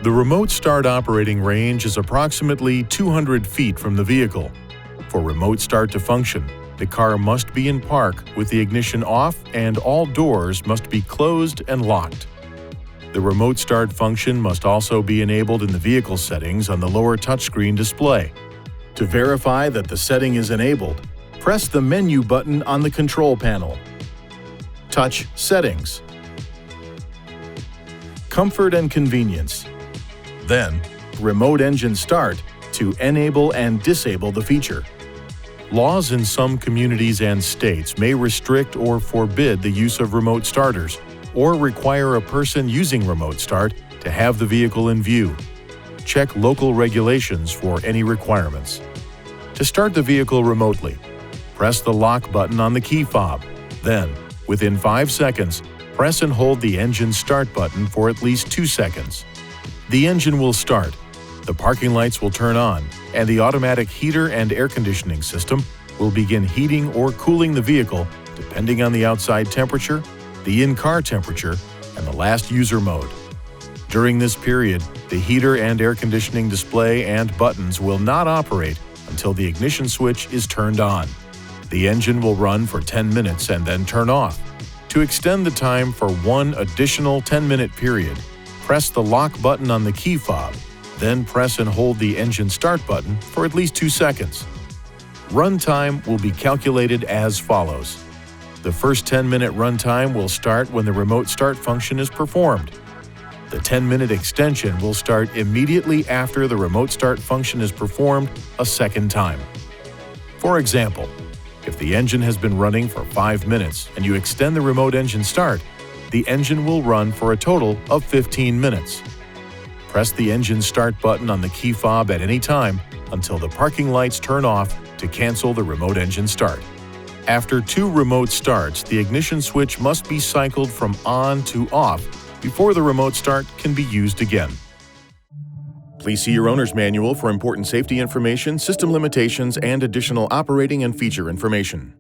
The remote start operating range is approximately 200 feet from the vehicle. For remote start to function, the car must be in park with the ignition off and all doors must be closed and locked. The remote start function must also be enabled in the vehicle settings on the lower touchscreen display. To verify that the setting is enabled, press the menu button on the control panel. Touch Settings. Comfort and Convenience. Then, Remote Engine Start to enable and disable the feature. Laws in some communities and states may restrict or forbid the use of remote starters, or require a person using remote start to have the vehicle in view. Check local regulations for any requirements. To start the vehicle remotely, press the lock button on the key fob. Then, within 5 seconds, press and hold the engine start button for at least 2 seconds. The engine will start, the parking lights will turn on, and the automatic heater and air conditioning system will begin heating or cooling the vehicle depending on the outside temperature, the in-car temperature, and the last user mode. During this period, the heater and air conditioning display and buttons will not operate until the ignition switch is turned on. The engine will run for 10 minutes and then turn off. To extend the time for one additional 10-minute period, press the lock button on the key fob, then press and hold the engine start button for at least 2 seconds. Run time will be calculated as follows. The first 10-minute run time will start when the remote start function is performed. The 10-minute extension will start immediately after the remote start function is performed a second time. For example, if the engine has been running for 5 minutes and you extend the remote engine start, the engine will run for a total of 15 minutes. Press the engine start button on the key fob at any time until the parking lights turn off to cancel the remote engine start. After 2 remote starts, the ignition switch must be cycled from on to off before the remote start can be used again. Please see your owner's manual for important safety information, system limitations, and additional operating and feature information.